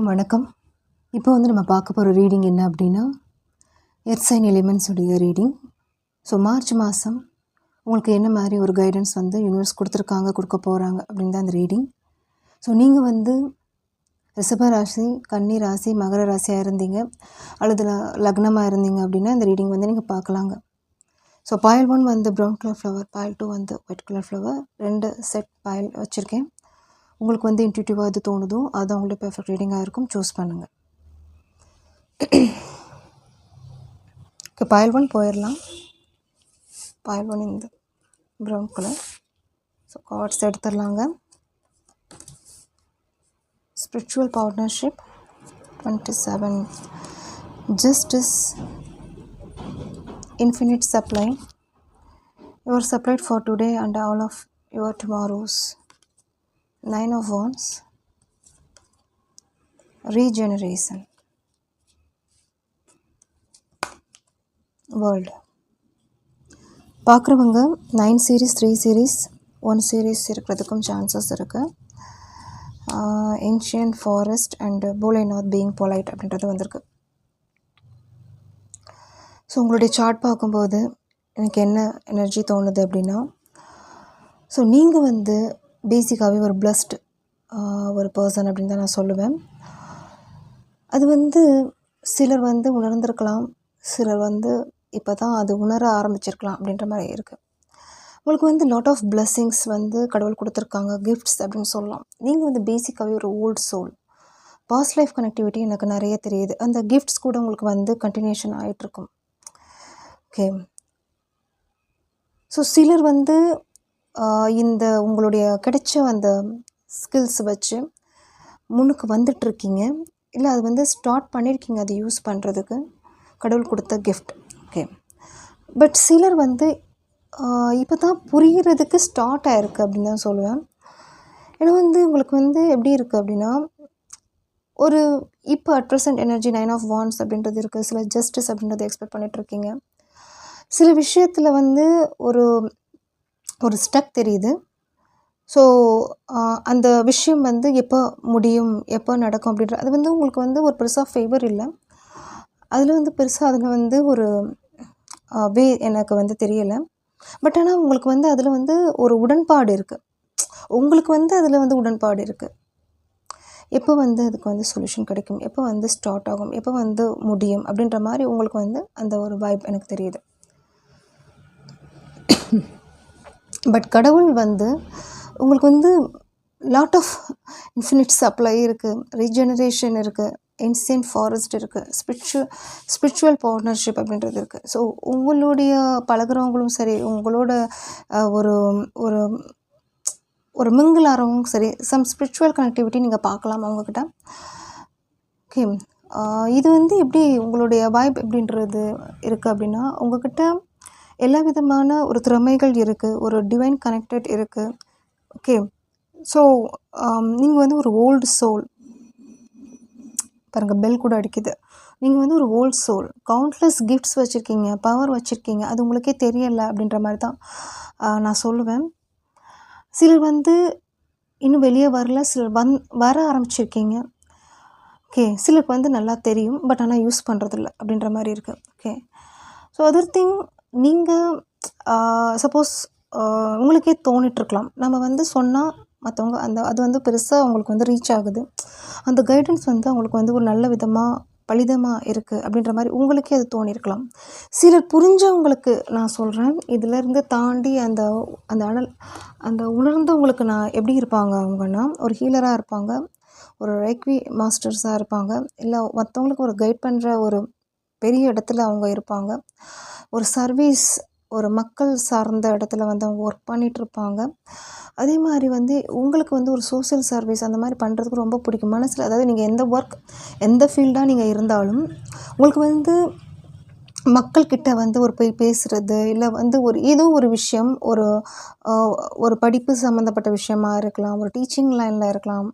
வணக்கம். இப்போ நம்ம பார்க்க போகிற ரீடிங் என்ன அப்படின்னா, எர்த் சைன் எலிமெண்ட்ஸ் உடைய ரீடிங். ஸோ மார்ச் மாதம் உங்களுக்கு என்ன மாதிரி ஒரு கைடன்ஸ் யூனிவர்ஸ் கொடுக்க போகிறாங்க அப்படின்னு தான் அந்த ரீடிங். ஸோ நீங்கள் ரிஷப ராசி, கன்னி ராசி, மகர ராசியாக இருந்தீங்க அல்லது லக்னமாக இருந்தீங்க அப்படின்னா இந்த ரீடிங் நீங்கள் பார்க்கலாங்க. ஸோ பாயல் 1 ப்ரௌன் கலர் ஃப்ளவர், பாயல் 2 ஒயிட் கலர் ஃப்ளவர், 2 செட் பாயல் வச்சுருக்கேன். உங்களுக்கு இன்ட்யூட்டிவாக எது தோணுதோ அதுதான் உங்களுக்கு பெர்ஃபெக்ட் ரீடிங்காக இருக்கும். சூஸ் பண்ணுங்கள். பாயல் 1 போயிடலாம். பாயல் 1 இந்த ப்ரௌன் கலர். ஸோ கார்ட்ஸ் எடுத்துடலாங்க. Spiritual partnership 27, justice, infinite supply, you are supplied for today and all of your tomorrows. 9 of Wands, regeneration, world. பார்க்குறவங்க 9 series, 3 series, 1 series இருக்கிறதுக்கும் சான்சஸ் இருக்குது. ancient forest and Bole not being polite அப்படின்றது வந்திருக்கு. So உங்களுடைய chart பார்க்கும்போது எனக்கு என்ன energy தோணுது அப்படின்னா, ஸோ நீங்கள் பேசிக்காகவே ஒரு பிளஸ்டு ஒரு பர்சன் அப்படின்னு தான் நான் சொல்லுவேன். அது சிலர் உணர்ந்திருக்கலாம், சிலர் இப்போ தான் அது உணர ஆரம்பிச்சிருக்கலாம் அப்படின்ற மாதிரி இருக்குது. உங்களுக்கு லாட் ஆஃப் பிளெஸ்ஸிங்ஸ் கடவுள் கொடுத்துருக்காங்க, கிஃப்ட்ஸ் அப்படின்னு சொல்லலாம். நீங்கள் பேசிக்காகவே ஒரு old soul. Past life connectivity எனக்கு நிறைய தெரியுது. அந்த கிஃப்ட்ஸ் கூட உங்களுக்கு கண்டினியூஷன் ஆகிட்டுருக்கும். ஓகே. ஸோ சிலர் இந்த உங்களுடைய கிடைச்ச அந்த ஸ்கில்ஸ் வச்சு முன்னுக்கு வந்துட்டுருக்கீங்க, இல்லை அது ஸ்டார்ட் பண்ணியிருக்கீங்க அதை யூஸ் பண்ணுறதுக்கு, கடவுள் கொடுத்த கிஃப்ட். ஓகே. பட் சிலர் இப்போ தான் புரிகிறதுக்கு ஸ்டார்ட் ஆகிருக்கு அப்படின்னு தான் சொல்லுவேன். ஏன்னா உங்களுக்கு எப்படி இருக்குது அப்படின்னா, ஒரு இப்போ at present energy 9 of Wands அப்படின்றது இருக்குது. சில ஜஸ்டிஸ் அப்படின்றத எக்ஸ்பெக்ட் பண்ணிகிட்ருக்கீங்க. சில விஷயத்தில் ஒரு ஒரு ஸ்டக் தெரியுது. ஸோ அந்த விஷயம் எப்போ முடியும், எப்போ நடக்கும் அப்படின்ற அது உங்களுக்கு ஒரு பெருசாக ஃபேவர் இல்லை. அதில் பெருசாக அதில் ஒரு வே எனக்கு தெரியலை. பட் ஆனால் உங்களுக்கு அதில் ஒரு உடன்பாடு இருக்குது. உங்களுக்கு அதில் உடன்பாடு இருக்குது. எப்போ அதுக்கு சொல்யூஷன் கிடைக்கும், எப்போ ஸ்டார்ட் ஆகும், எப்போ முடியும் அப்படின்ற மாதிரி உங்களுக்கு அந்த ஒரு வைப் எனக்கு தெரியுது. பட் கடவுள் உங்களுக்கு லாட் ஆஃப் இன்ஃபினிட் சப்ளை இருக்குது, ரீஜெனரேஷன் இருக்குது, ஏன்சியன்ட் ஃபாரஸ்ட் இருக்குது, ஸ்பிரிச்சுவல் பார்ட்னர்ஷிப் அப்படின்றது இருக்குது. ஸோ உங்களுடைய பழகிறவங்களும் சரி, உங்களோட ஒரு ஒரு ஒரு மிங்கிள் ஆகிறவங்களும் சரி, சம் ஸ்பிரிச்சுவல் கனெக்டிவிட்டி நீங்கள் பார்க்கலாம் அவங்கக்கிட்ட. ஓகே. இது எப்படி உங்களுடைய வைப் எப்படின்றது இருக்குது அப்படின்னா, உங்கள்கிட்ட எல்லா விதமான ஒரு திறமைகள் இருக்குது, ஒரு டிவைன் கனெக்டட் இருக்குது. ஓகே. ஸோ நீங்கள் ஒரு ஓல்டு சோல். பாருங்கள், பெல் கூட அடிக்குது. நீங்கள் ஒரு ஓல்டு சோல், கவுண்ட்லெஸ் கிஃப்ட்ஸ் வச்சுருக்கீங்க, பவர் வச்சுருக்கீங்க, அது உங்களுக்கே தெரியலை அப்படின்ற மாதிரி தான் நான் சொல்லுவேன். சிலர் இன்னும் வெளியே வரல, சிலர் வர ஆரம்பிச்சிருக்கீங்க. ஓகே. சிலருக்கு நல்லா தெரியும், பட் ஆனால் யூஸ் பண்ணுறதில்ல அப்படின்ற மாதிரி இருக்குது. ஓகே. ஸோ அதர் திங், நீங்கள் சப்போஸ் உங்களுக்கே தோணிகிட்ருக்கலாம், நம்ம சொன்னால் மற்றவங்க அது பெருசாக உங்களுக்கு ரீச் ஆகுது, அந்த கைடன்ஸ் அவங்களுக்கு ஒரு நல்ல விதமாக பலிதமாக இருக்குது அப்படின்ற மாதிரி உங்களுக்கே அது தோணியிருக்கலாம். சிலர் புரிஞ்சவங்களுக்கு நான் சொல்கிறேன், இதிலேருந்து தாண்டி அந்த அந்த அனல் அந்த உணர்ந்தவங்களுக்கு நான் எப்படி இருப்பாங்க அவங்கன்னா, ஒரு ஹீலராக இருப்பாங்க, ஒரு ரெக்வி மாஸ்டர்ஸாக இருப்பாங்க, இல்லை மற்றவங்களுக்கு ஒரு கைட் பண்ணுற ஒரு பெரிய இடத்துல அவங்க இருப்பாங்க, ஒரு சர்வீஸ், ஒரு மக்கள் சார்ந்த இடத்துல அவங்க ஒர்க் பண்ணிகிட்ருப்பாங்க. அதே மாதிரி உங்களுக்கு ஒரு சோசியல் சர்வீஸ் அந்த மாதிரி பண்ணுறதுக்கு ரொம்ப பிடிக்கும் மனசில். அதாவது நீங்கள் எந்த ஒர்க், எந்த ஃபீல்டாக நீங்கள் இருந்தாலும் உங்களுக்கு மக்கள்கிட்ட ஒரு போய் பேசுகிறது, இல்லை ஒரு ஏதோ ஒரு விஷயம், ஒரு படிப்பு சம்மந்தப்பட்ட விஷயமா இருக்கலாம், ஒரு டீச்சிங் லைனில் இருக்கலாம்,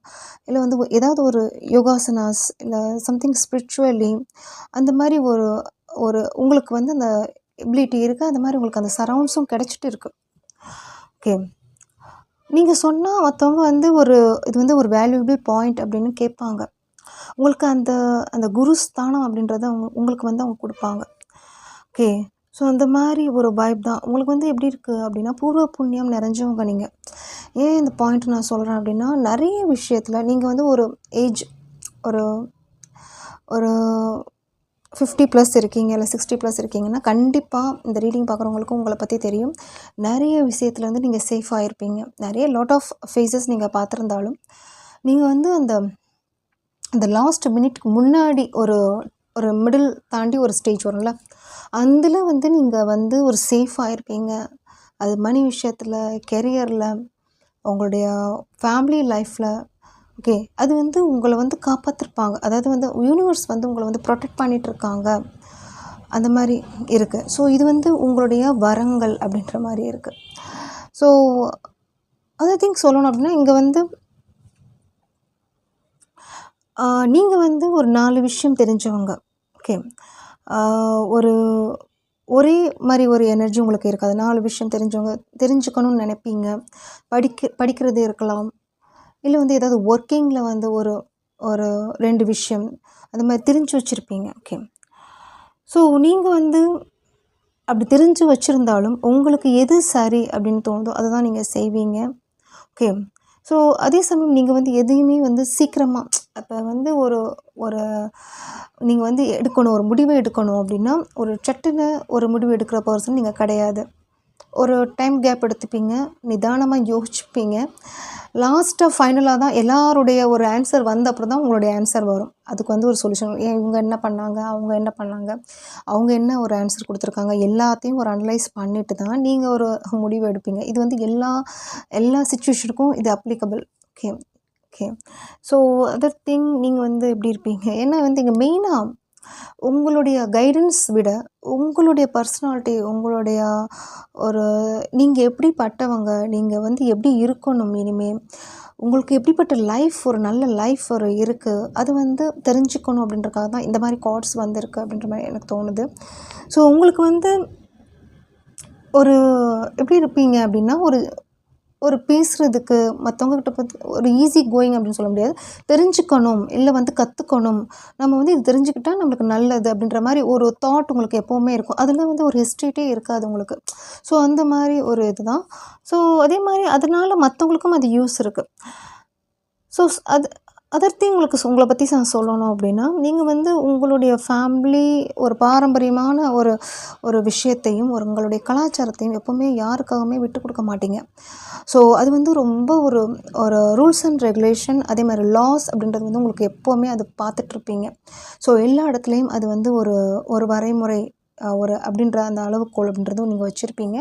இல்லை ஏதாவது ஒரு யோகாசனாஸ், இல்லை சம்திங் ஸ்பிரிச்சுவலி, அந்த மாதிரி ஒரு உங்களுக்கு அந்த எபிலிட்டி இருக்குது. அந்த மாதிரி உங்களுக்கு அந்த சரவுண்ட்ஸும் கிடச்சிட்டு இருக்குது. ஓகே. நீங்கள் சொன்னால் மற்றவங்க ஒரு இது ஒரு வேல்யூபிள் பாயிண்ட் அப்படின்னு கேட்பாங்க. உங்களுக்கு அந்த அந்த குரு ஸ்தானம் அப்படின்றத உங்களுக்கு வந்து அவங்க கொடுப்பாங்க. ஓகே. ஸோ அந்த மாதிரி ஒரு வைப் தான் உங்களுக்கு வந்து எப்படி இருக்குது அப்படின்னா, பூர்வ புண்ணியம் நிறைஞ்சவங்க நீங்கள். ஏன் இந்த பாயிண்ட் நான் சொல்கிறேன் அப்படின்னா, நிறைய விஷயத்தில் நீங்கள் வந்து ஒரு ஏஜ் ஒரு ஒரு 50 ப்ளஸ் இருக்கீங்க, இல்லை 60 ப்ளஸ் இருக்கீங்கன்னா, கண்டிப்பாக இந்த ரீடிங் பார்க்குறவங்களுக்கும் உங்களை பற்றி தெரியும். நிறைய விஷயத்தில் வந்து நீங்கள் சேஃபாக இருப்பீங்க. நிறைய லாட் ஆஃப் ஃபேஸஸ் நீங்கள் பார்த்துருந்தாலும், நீங்கள் வந்து அந்த அந்த லாஸ்ட் மினிட்க்கு முன்னாடி ஒரு ஒரு மிடில் தாண்டி ஒரு ஸ்டேஜ் வரும்ல, அதில் வந்து நீங்கள் வந்து ஒரு சேஃபாக இருப்பீங்க. அது மணி விஷயத்தில், கெரியரில், உங்களுடைய ஃபேமிலி லைஃப்பில். ஓகே. அது வந்து உங்களை வந்து காப்பாற்றிருப்பாங்க. அதாவது வந்து யூனிவர்ஸ் வந்து உங்களை வந்து ப்ரொடெக்ட் பண்ணிகிட்ருக்காங்க. அந்த மாதிரி இருக்குது. ஸோ இது வந்து உங்களுடைய வரங்கள் அப்படின்ற மாதிரி இருக்குது. ஸோ அதர் திங் சொல்லணும் அப்படின்னா, இங்கே வந்து நீங்கள் வந்து ஒரு 4 விஷயம் தெரிஞ்சவங்க. ஓகே. ஒரு ஒரே மாதிரி ஒரு எனர்ஜி உங்களுக்கு இருக்காது. 4 விஷயம் தெரிஞ்சவங்க, தெரிஞ்சுக்கணும்னு நினைப்பீங்க. படிக்கிறது இருக்கலாம், இல்லை வந்து ஏதாவது ஒர்க்கிங்கில் வந்து ஒரு ஒரு 2 விஷயம் அந்த மாதிரி தெரிஞ்சு வச்சுருப்பீங்க. ஓகே. ஸோ நீங்கள் வந்து அப்படி தெரிஞ்சு வச்சுருந்தாலும் உங்களுக்கு எது சரி அப்படின்னு தோணுதோ அதை தான் நீங்கள் செய்வீங்க. ஓகே. ஸோ அதே சமயம் நீங்கள் வந்து எதையுமே வந்து சீக்கிரமாக இப்போ வந்து ஒரு ஒரு நீங்கள் வந்து எடுக்கணும், ஒரு முடிவை எடுக்கணும் அப்படின்னா, ஒரு சட்டுன்னு ஒரு முடிவு எடுக்கிற பர்சன் நீங்கள் கிடையாது. ஒரு டைம் கேப் எடுத்துப்பீங்க, நிதானமாக யோசிச்சுப்பீங்க. லாஸ்ட்டாக ஃபைனலாக தான் எல்லாருடைய ஒரு ஆன்சர் வந்த அப்புறம் தான் உங்களுடைய ஆன்சர் வரும். அதுக்கு வந்து ஒரு சொல்யூஷன், ஏன் இவங்க என்ன பண்ணாங்க, அவங்க என்ன பண்ணாங்க, அவங்க என்ன ஒரு ஆன்சர் கொடுத்துருக்காங்க, எல்லாத்தையும் ஒரு அனலைஸ் பண்ணிவிட்டு தான் நீங்கள் ஒரு முடிவு எடுப்பீங்க. இது வந்து எல்லா சிச்சுவேஷனுக்கும் இது applicable. Okay. Okay. So other thing நீங்கள் வந்து எப்படி இருப்பீங்க, ஏன்னா வந்து இங்கே மெயினாக உங்களுடைய கைடன்ஸ் விட உங்களுடைய பர்சனாலிட்டி, உங்களுடைய ஒரு நீங்கள் எப்படிப்பட்டவங்க, நீங்கள் வந்து எப்படி இருக்கணும் இனிமேல், உங்களுக்கு எப்படிப்பட்ட லைஃப், ஒரு நல்ல லைஃப் ஒரு இருக்குது, அது வந்து தெரிஞ்சுக்கணும் அப்படின்றக்காக தான் இந்த மாதிரி கார்ட்ஸ் வந்திருக்கு அப்படின்ற மாதிரி எனக்கு தோணுது. ஸோ உங்களுக்கு வந்து ஒரு எப்படி இருப்பீங்க அப்படின்னா, ஒரு பேசுகிறதுக்கு மற்றவங்கக்கிட்ட பற்றி ஒரு ஈஸி கோயிங் அப்படின்னு சொல்ல முடியாது. தெரிஞ்சுக்கணும், இல்லை வந்து கற்றுக்கணும், நம்ம வந்து இது தெரிஞ்சுக்கிட்டால் நம்மளுக்கு நல்லது அப்படின்ற மாதிரி ஒரு தாட் உங்களுக்கு எப்போவுமே இருக்கும். அதில் வந்து ஒரு ஹெஸ்டேட்டே இருக்காது உங்களுக்கு. ஸோ அந்த மாதிரி ஒரு இது தான். ஸோ அதே மாதிரி அதனால் மற்றவங்களுக்கும் அது யூஸ் இருக்குது. ஸோ அதர் திங் உங்களை பற்றி நான் சொல்லணும் அப்படின்னா, நீங்கள் வந்து உங்களுடைய ஃபேமிலி ஒரு பாரம்பரியமான ஒரு விஷயத்தையும் உங்களுடைய கலாச்சாரத்தையும் எப்போவுமே யாருக்காகவுமே விட்டு கொடுக்க மாட்டீங்க. ஸோ அது வந்து ரொம்ப ஒரு ஒரு ரூல்ஸ் அண்ட் ரெகுலேஷன், அதே மாதிரி லாஸ் அப்படின்றது வந்து உங்களுக்கு எப்போவுமே அது பார்த்துட்ருப்பீங்க. ஸோ எல்லா இடத்துலையும் அது வந்து ஒரு வரைமுறை ஒரு அப்படின்ற அந்த அளவுகோல் அப்படின்றதும் நீங்கள் வச்சுருப்பீங்க.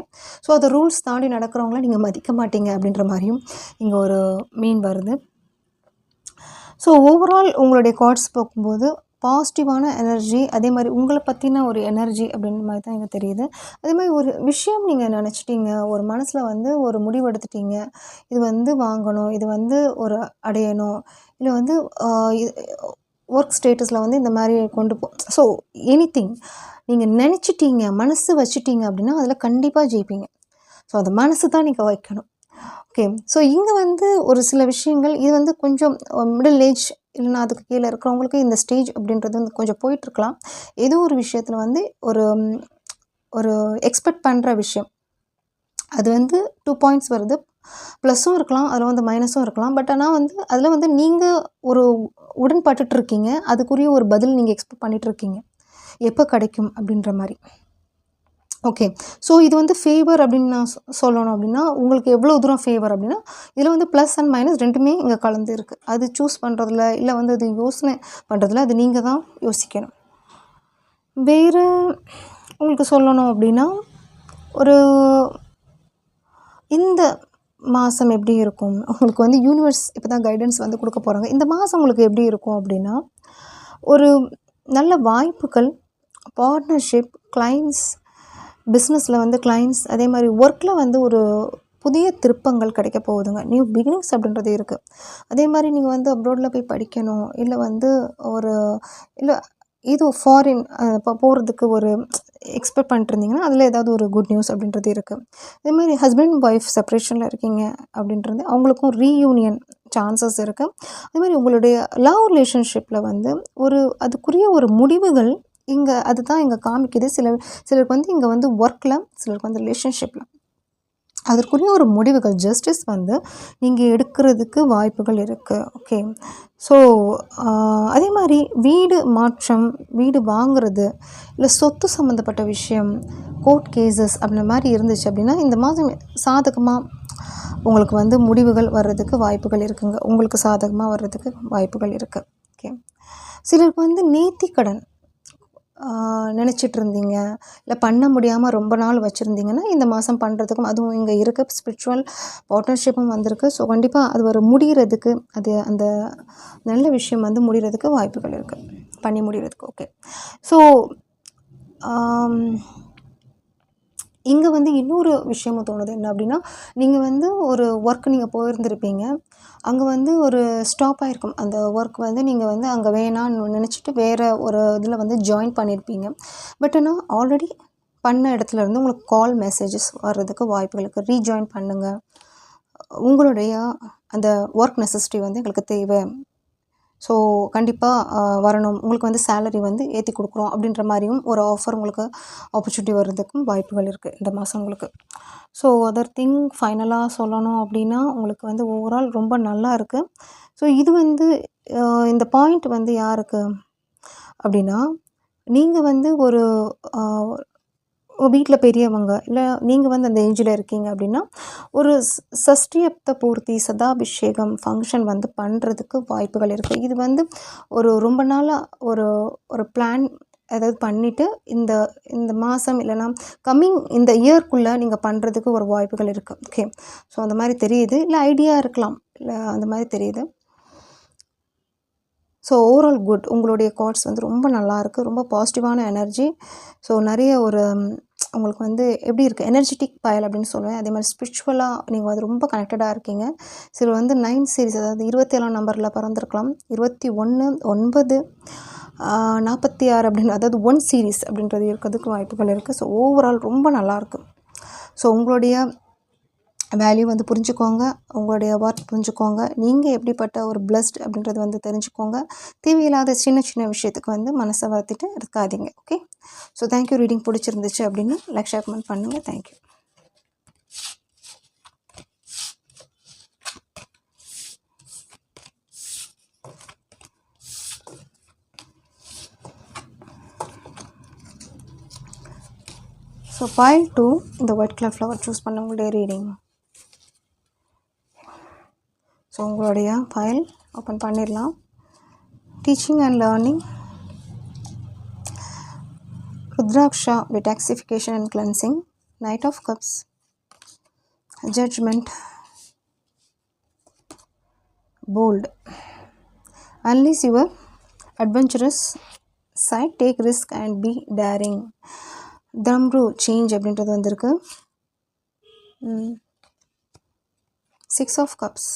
ஸோ அது ரூல்ஸ் தாண்டி நடக்கிறவங்கள நீங்கள் மதிக்க மாட்டீங்க அப்படின்ற மாதிரியும் இங்கே ஒரு மீன் வருது. ஸோ ஓவரால் உங்களுடைய கார்ட்ஸ் பார்க்கும்போது பாசிட்டிவான எனர்ஜி, அதே மாதிரி உங்களை பற்றின ஒரு எனர்ஜி அப்படின்ற மாதிரி தான் எனக்கு தெரியுது. அதே மாதிரி ஒரு விஷயம் நீங்கள் நினச்சிட்டீங்க, ஒரு மனசில் வந்து ஒரு முடிவு எடுத்துட்டீங்க, இது வந்து வாங்கணும், இது வந்து ஒரு அடையணும், இல்லை வந்து ஒர்க் ஸ்டேட்டஸில் வந்து இந்த மாதிரி கொண்டு ஸோ எனிதிங் நீங்கள் நினச்சிட்டீங்க, மனசு வச்சுட்டீங்க அப்படின்னா அதில் கண்டிப்பாக ஜெயிப்பீங்க. ஸோ அந்த மனசு தான் நீங்கள் வைக்கணும். ஓகே. ஸோ இங்கே வந்து ஒரு சில விஷயங்கள் இது வந்து கொஞ்சம் மிடில் ஏஜ் இல்லைனா அதுக்கு கீழே இருக்கிறவங்களுக்கு இந்த ஸ்டேஜ் அப்படின்றது வந்து கொஞ்சம் போயிட்டுருக்கலாம். ஏதோ ஒரு விஷயத்தில் வந்து ஒரு ஒரு எக்ஸ்பெக்ட் பண்ணுற விஷயம், அது வந்து 2 பாயிண்ட்ஸ் வருது. ப்ளஸ்ஸும் இருக்கலாம், அதில் வந்து மைனஸும் இருக்கலாம். பட் ஆனால் வந்து அதில் வந்து நீங்கள் ஒரு உடன்பட்டுட்ருக்கீங்க, அதுக்குரிய ஒரு பதில் நீங்கள் எக்ஸ்பெக்ட் பண்ணிகிட்ருக்கீங்க, எப்போ கிடைக்கும் அப்படின்ற மாதிரி. ஓகே. ஸோ இது வந்து ஃபேவர் அப்படின்னு நான் சொல்லணும் அப்படின்னா, உங்களுக்கு எவ்வளோ தூரம் ஃபேவர் அப்படின்னா, இதில் வந்து ப்ளஸ் அண்ட் மைனஸ் 2மே இங்கே கலந்து இருக்குது. அது சூஸ் பண்ணுறதுல, இல்லை வந்து அது யோசனை பண்ணுறதுல அது நீங்கள் தான் யோசிக்கணும். வேறு உங்களுக்கு சொல்லணும் அப்படின்னா, ஒரு இந்த மாதம் எப்படி இருக்கும், உங்களுக்கு வந்து யூனிவர்ஸ் இப்போ தான் கைடன்ஸ் வந்து கொடுக்க போகிறாங்க. இந்த மாதம் உங்களுக்கு எப்படி இருக்கும் அப்படின்னா, ஒரு நல்ல வாய்ப்புகள், பார்ட்னர்ஷிப், கிளைண்ட்ஸ், பிஸ்னஸில் வந்து கிளைண்ட்ஸ், அதே மாதிரி ஒர்க்கில் வந்து ஒரு புதிய திருப்பங்கள் கிடைக்க போகுதுங்க. நியூ பிகினிங்ஸ் அப்படின்றது இருக்குது. அதே மாதிரி நீங்கள் வந்து அப்ராடில் போய் படிக்கணும், இல்லை வந்து ஒரு இல்லை ஏதோ ஃபாரின் இப்போ போகிறதுக்கு ஒரு எக்ஸ்பெக்ட் பண்ணிட்டுருந்தீங்கன்னா அதில் ஏதாவது ஒரு குட் நியூஸ் அப்படின்றது இருக்குது. அதே மாதிரி ஹஸ்பண்ட் ஒய்ஃப் செப்பரேஷனில் இருக்கீங்க அப்படின்றது அவங்களுக்கும் ரீயூனியன் சான்சஸ் இருக்குது. அதே மாதிரி உங்களுடைய லவ் ரிலேஷன்ஷிப்பில் வந்து அதுக்குரிய ஒரு முடிவுகள் இங்கே அதுதான் இங்கே காமிக்குது. சிலருக்கு வந்து இங்கே வந்து ஒர்க்கில், சிலருக்கு வந்து ரிலேஷன்ஷிப்பில் அதற்குரிய ஒரு முடிவுகள் ஜஸ்டிஸ் வந்து நீங்கள் எடுக்கிறதுக்கு வாய்ப்புகள் இருக்குது. ஓகே. ஸோ அதே மாதிரி வீடு மாற்றம், வீடு வாங்குறது, இல்லை சொத்து சம்மந்தப்பட்ட விஷயம், கோர்ட் கேசஸ் அப்படின்ற மாதிரி இருந்துச்சு அப்படின்னா இந்த மாதம் சாதகமாக உங்களுக்கு வந்து முடிவுகள் வர்றதுக்கு வாய்ப்புகள் இருக்குங்க. உங்களுக்கு சாதகமாக வர்றதுக்கு வாய்ப்புகள் இருக்குது. ஓகே. சிலருக்கு வந்து நேர்த்திக்கடன் நினச்சிட்டு இருந்தீங்க, இல்லை பண்ண முடியாமல் ரொம்ப நாள் வச்சுருந்தீங்கன்னா இந்த மாதம் பண்ணுறதுக்கும் அதுவும் இங்கே இருக்க ஸ்பிரிச்சுவல் பார்ட்னர்ஷிப்பும் வந்திருக்கு. ஸோ கண்டிப்பாக அது ஒரு முடிகிறதுக்கு அந்த நல்ல விஷயம் வந்து முடிகிறதுக்கு வாய்ப்புகள் இருக்குது, பண்ணி முடிகிறதுக்கு. ஓகே. ஸோ இங்கே வந்து இன்னொரு விஷயமும் தோணுது. என்ன அப்படின்னா, நீங்கள் வந்து ஒரு ஒர்க் நீங்கள் போயிருந்திருப்பீங்க, அங்கே வந்து ஒரு ஸ்டாப் ஆகிருக்கும். அந்த ஒர்க் வந்து நீங்கள் வந்து அங்கே வேணான்னு நினச்சிட்டு வேறு ஒரு இதில் வந்து ஜாயின் பண்ணியிருப்பீங்க. பட் ஆனால் ஆல்ரெடி பண்ண இடத்துல இருந்து உங்களுக்கு கால் மெசேஜஸ் வர்றதுக்கு வாய்ப்புகள் இருக்குது. ரீஜாயின் பண்ணுங்கள், உங்களுடைய அந்த ஒர்க் நெசசிட்டி வந்து எங்களுக்கு தேவை, ஸோ கண்டிப்பாக வரணும், உங்களுக்கு வந்து சேலரி வந்து ஏற்றி கொடுக்குறோம் அப்படின்ற மாதிரியும் ஒரு ஆஃபர் உங்களுக்கு ஆப்பர்ச்சுனிட்டி வர்றதுக்கும் வாய்ப்புகள் இருக்குது இந்த மாதம் உங்களுக்கு. ஸோ அதர் திங் ஃபைனலாக சொல்லணும் அப்படின்னா உங்களுக்கு வந்து ஓவரால் ரொம்ப நல்லா இருக்குது. ஸோ இது வந்து இந்த பாயிண்ட் வந்து யாருக்கு அப்படின்னா, நீங்கள் வந்து ஒரு வீட்டில் பெரியவங்க, இல்லை நீங்கள் வந்து அந்த ஏஜில் இருக்கீங்க அப்படின்னா ஒரு சஷ்டியப்த பூர்த்தி சதாபிஷேகம் ஃபங்க்ஷன் வந்து பண்ணுறதுக்கு வாய்ப்புகள் இருக்குது. இது வந்து ரொம்ப நாளாக ஒரு பிளான் அதாவது பண்ணிவிட்டு இந்த மாதம் இல்லைனா இந்த இயர்க்குள்ளே நீங்கள் பண்ணுறதுக்கு ஒரு வாய்ப்புகள் இருக்குது. ஓகே. ஸோ அந்த மாதிரி தெரியுது, இல்லை ஐடியா இருக்கலாம், இல்லை அந்த மாதிரி தெரியுது. So overall good. உங்களுடைய கார்ட்ஸ் வந்து ரொம்ப நல்லாயிருக்கு, ரொம்ப பாசிட்டிவான எனர்ஜி. ஸோ நிறைய உங்களுக்கு வந்து எப்படி இருக்குது, எனர்ஜெட்டிக் பயல் அப்படின்னு சொல்லுவேன். அதே மாதிரி ஸ்பிரிச்சுவலாக நீங்கள் வந்து ரொம்ப கனெக்டடாக இருக்கீங்க. சில வந்து 9 சீரீஸ், அதாவது 27ஆம் நம்பரில் பிறந்திருக்கலாம், 21, 9, 46 அப்படின்னு, அதாவது 1 சீரீஸ் அப்படின்றது இருக்கிறதுக்கு வாய்ப்புகள் இருக்குது. ஸோ ஓவரால் ரொம்ப நல்லாயிருக்கு. ஸோ உங்களுடைய வேல்யூ வந்து புரிஞ்சுக்கோங்க, உங்களுடைய ஒர்க் புரிஞ்சுக்கோங்க, நீங்கள் எப்படிப்பட்ட ஒரு பிளஸ்ட் அப்படின்றது வந்து தெரிஞ்சுக்கோங்க. தேவையில்லாத சின்ன சின்ன விஷயத்துக்கு வந்து மனசை வருத்திட்டு இருக்காதீங்க. ஓகே. So thank you. ரீடிங் பிடிச்சிருந்துச்சு அப்படின்னா லைக், ஷேர், கமெண்ட் பண்ணுங்கள். தேங்க்யூ. ஸோ pile 2 இந்த ஒயிட் கலர் ஃப்ளவர் சூஸ் பண்ண உங்களுடைய ரீடிங். ஸோ உங்களுடைய ஃபைல் ஓப்பன் பண்ணிடலாம். Teaching and learning, rudraksha detoxification and cleansing, Knight of Cups, Judgment, Bold, unleash your adventurous side, take risk and be daring, Dhamru change அப்படின்றது வந்திருக்கு. 6 of Cups,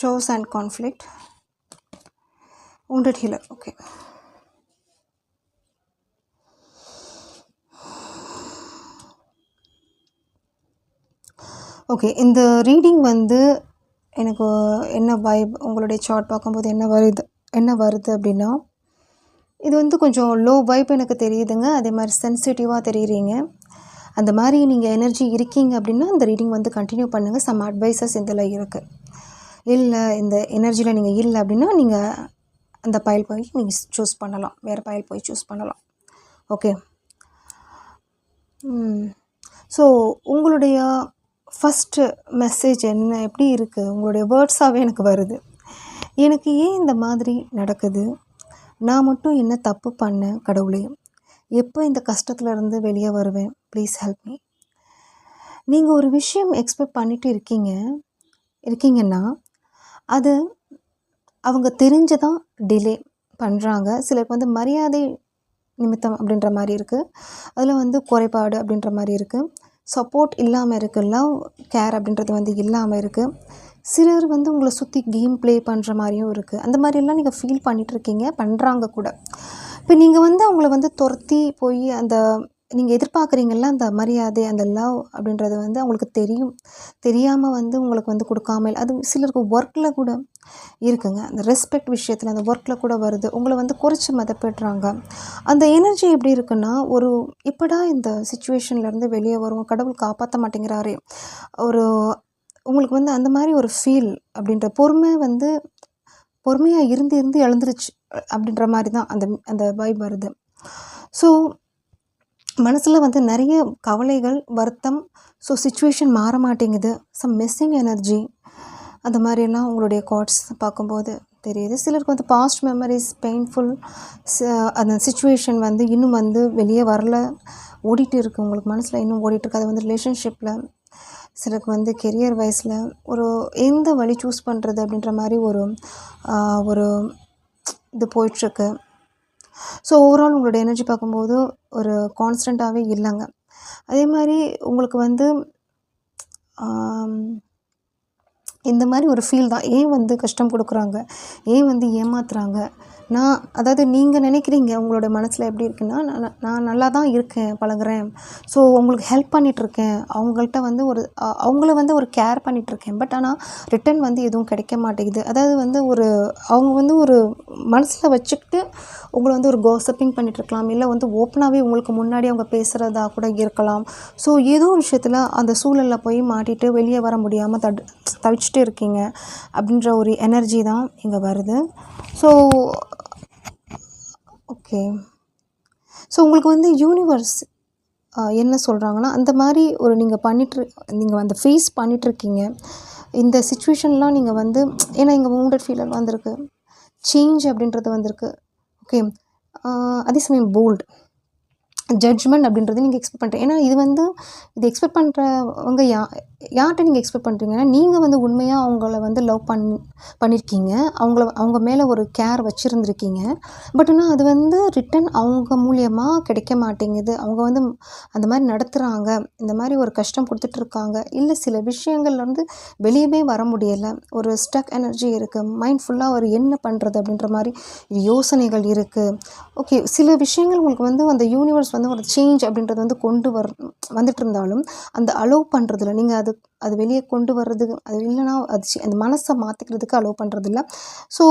Chores and conflict, wounded healer. Okay. Okay. இந்த reading வந்து எனக்கு என்ன vibe, உங்களுடைய chart பார்க்கும்போது என்ன வருது அப்படின்னா, இது வந்து கொஞ்சம் லோ வைப் எனக்கு தெரியுதுங்க. அதே மாதிரி சென்சிட்டிவாக தெரியுறீங்க. அந்த மாதிரி நீங்கள் எனர்ஜி இருக்கீங்க அப்படின்னா இந்த ரீடிங் வந்து கண்டினியூ பண்ணுங்கள். சம் அட்வைசஸ் இதில் இருக்குது. இல்லை இந்த எனர்ஜியில் நீங்கள் இல்லை அப்படின்னா நீங்கள் அந்த பைல் போய் நீங்கள் சூஸ் பண்ணலாம், வேறு பைல் போய் சூஸ் பண்ணலாம். ஓகே. ஸோ உங்களுடைய ஃபஸ்ட்டு மெசேஜ் என்ன, எப்படி இருக்குது, உங்களுடைய வேர்ட்ஸாகவே எனக்கு வருது. எனக்கு ஏன் இந்த மாதிரி நடக்குது, நான் மட்டும் என்ன தப்பு பண்ணேன் கடவுளே, எப்போ இந்த கஷ்டத்துலேருந்து வெளியே வருவேன், ப்ளீஸ் ஹெல்ப் மீ. நீங்கள் ஒரு விஷயம் எக்ஸ்பெக்ட் பண்ணிட்டு இருக்கீங்கன்னா அது அவங்க தெரிஞ்சுதான் டிலே பண்ணுறாங்க. சிலருக்கு வந்து மரியாதை நிமித்தம் அப்படின்ற மாதிரி இருக்குது, அதில் வந்து குறைபாடு அப்படின்ற மாதிரி இருக்குது, சப்போர்ட் இல்லாமல் இருக்குது, லவ் கேர் அப்படின்றது வந்து இல்லாமல் இருக்குது. சிலர் வந்து உங்களை சுற்றி கேம் ப்ளே பண்ணுற மாதிரியும் இருக்குது. அந்த மாதிரிலாம் நீங்கள் ஃபீல் பண்ணிகிட்ருக்கீங்க, பண்ணுறாங்க கூட. இப்போ நீங்கள் வந்து அவங்கள வந்து துரத்தி போய் அந்த நீங்கள் எதிர்பார்க்குறீங்கல்ல அந்த மரியாதை, அந்த லவ் அப்படின்றது வந்து அவங்களுக்கு தெரியும். தெரியாமல் வந்து உங்களுக்கு வந்து கொடுக்காமல் அது சிலருக்கு ஒர்க்கில் கூட இருக்குங்க. அந்த ரெஸ்பெக்ட் விஷயத்தில் அந்த ஒர்க்கில் கூட வருது. உங்கள வந்து குறைச்சி மதிப்பிடுறாங்க. அந்த எனர்ஜி எப்படி இருக்குன்னா, ஒரு எப்படா இந்த சிச்சுவேஷன்லேருந்து வெளியே வரும், கடவுள் காப்பாற்ற மாட்டேங்கிறாரே, ஒரு உங்களுக்கு வந்து அந்த மாதிரி ஒரு ஃபீல் அப்படின்ற பொறுமை வந்து பொறுமையாக இருந்து இருந்து எழுந்துருச்சு அப்படின்ற மாதிரி தான் அந்த அந்த வைப் வருது. ஸோ மனசில் வந்து நிறைய கவலைகள், வருத்தம், ஸோ சிச்சுவேஷன் மாற மாட்டேங்குது, சம் மிஸ்ஸிங் எனர்ஜி, அந்த மாதிரியெல்லாம் உங்களுடைய கார்ட்ஸ் பார்க்கும்போது தெரியுது. சிலருக்கு வந்து பாஸ்ட் மெமரிஸ் பெயின்ஃபுல், அந்த சிச்சுவேஷன் வந்து இன்னும் வந்து வெளியே வரல, ஓடிட்டு இருக்குது உங்களுக்கு மனசில் இன்னும் ஓடிட்டுருக்கு. அது வந்து ரிலேஷன்ஷிப்பில், சிலருக்கு வந்து கெரியர் வைஸில் ஒரு எந்த வழி சூஸ் பண்ணுறது அப்படின்ற மாதிரி ஒரு ஒரு இது போயிட்டுருக்கு. ஸோ ஓவரால் உங்களோட எனர்ஜி பார்க்கும்போது ஒரு கான்ஸ்டண்ட்டாகவே இல்லைங்க. அதே மாதிரி உங்களுக்கு வந்து இந்த மாதிரி ஒரு ஃபீல் தான். ஏன் வந்து கஷ்டம் கொடுக்குறாங்க, ஏன் வந்து ஏமாத்துறாங்க, நான் அதாவது நீங்கள் நினைக்கிறீங்க உங்களோட மனசில் எப்படி இருக்குன்னா, நான் நல்லா தான் இருக்கேன், பழகுறேன், ஸோ உங்களுக்கு ஹெல்ப் பண்ணிகிட்ருக்கேன், அவங்கள்ட்ட வந்து ஒரு அவங்கள வந்து ஒரு கேர் பண்ணிகிட்ருக்கேன், பட் ஆனால் ரிட்டன் வந்து எதுவும் கிடைக்க மாட்டேங்குது. அதாவது வந்து ஒரு அவங்க வந்து ஒரு மனசில் வச்சுக்கிட்டு உங்களை வந்து ஒரு காசிப்பிங் பண்ணிகிட்ருக்கலாம், இல்லை வந்து ஓப்பனாகவே உங்களுக்கு முன்னாடி அவங்க பேசுகிறதா கூட இருக்கலாம். ஸோ ஏதோ ஒரு விஷயத்தில் அந்த சூழலில் போய் மாட்டிட்டு வெளியே வர முடியாமல் தவிச்சிட்டு இருக்கீங்க அப்படின்ற ஒரு எனர்ஜி தான் இங்கே வருது. ஸோ ஓகே, ஸோ உங்களுக்கு வந்து யூனிவர்ஸ் என்ன சொல்கிறாங்கன்னா, அந்த மாதிரி ஒரு நீங்கள் அந்த ஃபேஸ் பண்ணிகிட்ருக்கீங்க இந்த சிச்சுவேஷன்லாம். நீங்கள் வந்து ஏன்னா இங்கே வவுண்டட் ஃபீலர் வந்திருக்கு, சேஞ்ச் அப்படின்றது வந்திருக்கு. ஓகே, அதே சமயம் போல்டு ஜட்ஜ்மெண்ட் அப்படின்றது நீங்கள் எக்ஸ்பெக்ட் பண்ணுறீங்க. ஏன்னா இது எக்ஸ்பெக்ட் பண்ணுறவங்க யார்கிட்ட நீங்கள் எக்ஸ்பெக்ட் பண்ணுறீங்கன்னா, நீங்கள் வந்து உண்மையாக அவங்கள வந்து லவ் பண்ணியிருக்கீங்க, அவங்க மேலே ஒரு கேர் வச்சுருந்துருக்கீங்க. பட் ஆனால் அது வந்து ரிட்டன் அவங்க மூலியமாக கிடைக்க மாட்டேங்குது. அவங்க வந்து அந்த மாதிரி நடத்துகிறாங்க, இந்த மாதிரி ஒரு கஷ்டம் கொடுத்துட்ருக்காங்க, இல்லை சில விஷயங்கள்லேருந்து வெளியவே வர முடியலை, ஒரு ஸ்டக் எனர்ஜி இருக்குது, மைண்ட் ஃபுல்லாக ஒரு என்ன பண்ணுறது அப்படின்ற மாதிரி யோசனைகள் இருக்குது. ஓகே, சில விஷயங்கள் உங்களுக்கு வந்து அந்த யூனிவர்ஸ் வந்து ஒரு சேஞ்ச் அப்படின்றது வந்து வந்துட்டு இருந்தாலும் அந்த அலோவ் பண்ணுறதில்ல. நீங்கள் அது வெளியே கொண்டு வர்றதுக்கு, அது இல்லைனா அந்த மனசை மாற்றிக்கிறதுக்கு அலோவ் பண்ணுறதில்ல. ஸோ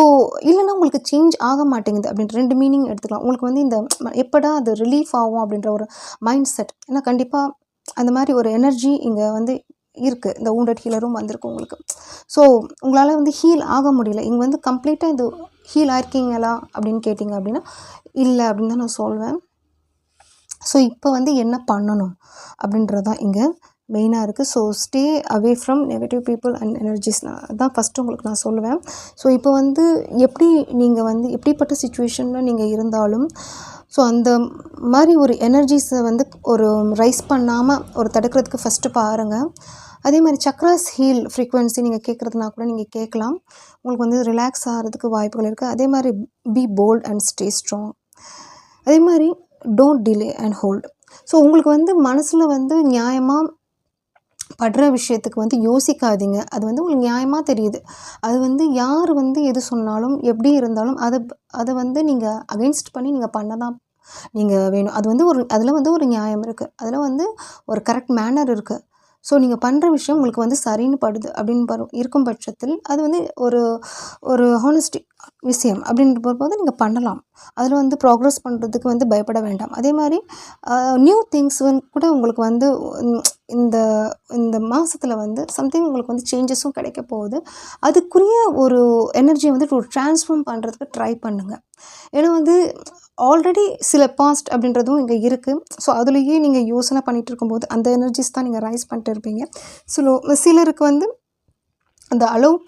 இல்லைனா உங்களுக்கு சேஞ்ச் ஆக மாட்டேங்குது அப்படின்ற 2 மீனிங் எடுத்துக்கலாம். உங்களுக்கு வந்து இந்த எப்படா அது ரிலீஃப் ஆகும் அப்படின்ற ஒரு மைண்ட் செட். ஏன்னா கண்டிப்பாக அந்த மாதிரி ஒரு எனர்ஜி இங்கே வந்து இருக்குது. இந்த வவுண்டட் ஹீலரும் வந்திருக்கு உங்களுக்கு. ஸோ உங்களால் வந்து ஹீல் ஆக முடியல. இங்கே வந்து கம்ப்ளீட்டாக இது ஹீல் ஆயிருக்கீங்களா அப்படின்னு கேட்டிங்க அப்படின்னா இல்லை அப்படின்னு தான் நான் சொல்வேன். ஸோ இப்போ வந்து என்ன பண்ணணும் அப்படின்றது தான் இங்கே மெயினாக இருக்குது. So stay away from negative people and energies தான் ஃபஸ்ட்டு உங்களுக்கு நான் சொல்லுவேன். ஸோ இப்போ வந்து நீங்கள் வந்து எப்படிப்பட்ட சிச்சுவேஷனில் நீங்கள் இருந்தாலும், ஸோ அந்த மாதிரி ஒரு எனர்ஜிஸை வந்து ஒரு ரைஸ் பண்ணாமல் ஒரு தடுக்கிறதுக்கு ஃபஸ்ட்டு பாருங்கள். அதே மாதிரி சக்ராஸ் ஹீல் ஃப்ரீக்வன்சி நீங்கள் கேட்குறதுனா கூட நீங்கள் கேட்கலாம். உங்களுக்கு வந்து ரிலாக்ஸ் ஆகிறதுக்கு வாய்ப்புகள் இருக்குது. அதே மாதிரி B bolt and stay strong. அதே மாதிரி don't delay and hold. So உங்களுக்கு வந்து மனசில் வந்து நியாயமாக படுற விஷயத்துக்கு வந்து யோசிக்காதீங்க. அது வந்து உங்களுக்கு நியாயமாக தெரியுது. அது வந்து யார் வந்து எது சொன்னாலும் எப்படி இருந்தாலும் அதை வந்து நீங்கள் அகெயின்ஸ்ட் பண்ணி நீங்கள் பண்ண தான் நீங்கள் வேணும். அது வந்து அதில் வந்து ஒரு நியாயம் இருக்குது, அதில் வந்து ஒரு கரெக்ட் மேனர் இருக்குது. ஸோ நீங்கள் பண்ணுற விஷயம் உங்களுக்கு வந்து சரின்னு படுது அப்படின்னு இருக்கும் பட்சத்தில் அது வந்து ஒரு ஹானஸ்டி விஷயம் அப்படின்ற போது நீங்கள் பண்ணலாம். அதில் வந்து ப்ராக்ரஸ் பண்ணுறதுக்கு வந்து பயப்பட வேண்டாம். அதே மாதிரி நியூ திங்ஸ் கூட உங்களுக்கு வந்து இந்த இந்த மாதத்தில் வந்து சம்திங் உங்களுக்கு வந்து சேஞ்சஸும் கிடைக்க போகுது. அதுக்குரிய ஒரு எனர்ஜியை வந்து ட்ரான்ஸ்ஃபார்ம் பண்ணுறதுக்கு ட்ரை பண்ணுங்கள். ஏன்னா வந்து ஆல்ரெடி சில பாஸ்ட் அப்படின்றதும் இங்கே இருக்குது. ஸோ அதுலேயே நீங்கள் யோசனை பண்ணிகிட்டு இருக்கும்போது அந்த எனர்ஜிஸ் தான் நீங்கள் ரைஸ் பண்ணிட்டு இருப்பீங்க. சிலருக்கு வந்து அந்த அலோவ்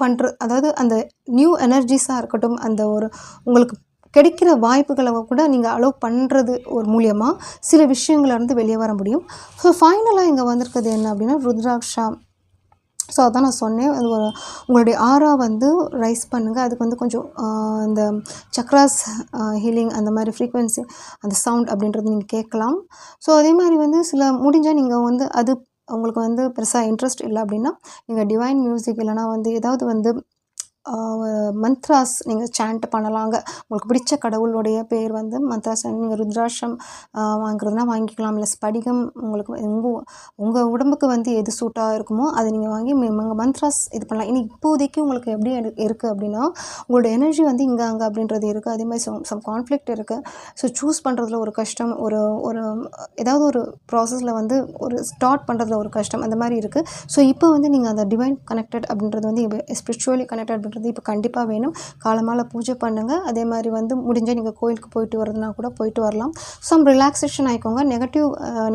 அதாவது அந்த நியூ எனர்ஜிஸாக இருக்கட்டும், அந்த ஒரு உங்களுக்கு கிடைக்கிற வாய்ப்புகளை கூட நீங்கள் அலோவ் பண்ணுறது ஒரு மூலியமாக சில விஷயங்கள்லேருந்து வெளியே வர முடியும். ஸோ ஃபைனலாக இங்கே வந்திருக்கிறது என்ன அப்படின்னா ருத்ராக்ஷா. ஸோ அதான் நான் சொன்னேன், அது உங்களுடைய ஆரா வந்து ரைஸ் பண்ணுங்கள். அதுக்கு வந்து கொஞ்சம் இந்த சக்ராஸ் ஹீலிங் அந்த மாதிரி ஃப்ரீக்வன்சி அந்த சவுண்ட் அப்படின்றது நீங்கள் கேட்கலாம். ஸோ அதே மாதிரி வந்து முடிஞ்சால் நீங்கள் வந்து அது உங்களுக்கு வந்து பெருசாக இன்ட்ரெஸ்ட் இல்லை அப்படின்னா நீங்கள் டிவைன் மியூசிக் இல்லைனா வந்து ஏதாவது வந்து மந்த்ராஸ் நீங்கள் சாண்ட் பண்ணலாங்க. உங்களுக்கு பிடிச்ச கடவுளுடைய பேர் வந்து மந்த்ராஸ். நீங்கள் ருத்ராட்சம் வாங்குறதுனா வாங்கிக்கலாம். இல்லை ஸ்படிகம் உங்களுக்கு உங்கள் உடம்புக்கு வந்து எது சூட்டாக இருக்குமோ அதை நீங்கள் வாங்கி மந்த்ராஸ் இது பண்ணலாம். இனி இப்போதைக்கு உங்களுக்கு எப்படி இருக்குது அப்படின்னா, உங்களோட எனர்ஜி வந்து இங்கே அங்கே அப்படின்றது இருக்குது. அதே மாதிரி சம் கான்ஃப்ளிக்ட் இருக்குது. ஸோ சூஸ் பண்ணுறதுல ஒரு கஷ்டம், ஒரு ஒரு ஏதாவது ஒரு ப்ராசஸில் வந்து ஒரு ஸ்டார்ட் பண்ணுறதுல ஒரு கஷ்டம் அந்த மாதிரி இருக்குது. ஸோ இப்போ வந்து நீங்கள் அந்த டிவைன் கனெக்டட் அப்படின்றது வந்து ஸ்பிரிச்சுவலி கனெக்டட் அப்படின்றது இப்போ கண்டிப்பாக வேணும். காலமால பூஜை பண்ணுங்கள். அதே மாதிரி வந்து முடிஞ்சால் நீங்கள் கோயிலுக்கு போயிட்டு வரதுனா கூட போயிட்டு வரலாம். Some relaxation ஆகிக்கோங்க.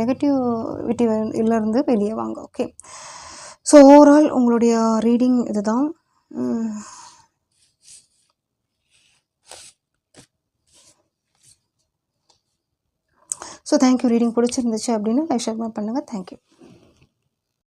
நெகட்டிவிட்டியிலேருந்து வெளியே வாங்க. ஓகே. ஸோ ஓவரால் உங்களுடைய ரீடிங் இதுதான். So thank you. ரீடிங் பிடிச்சிருந்துச்சு அப்படின்னு லைக் ஷேர் பண்ணுங்கள். தேங்க்யூ.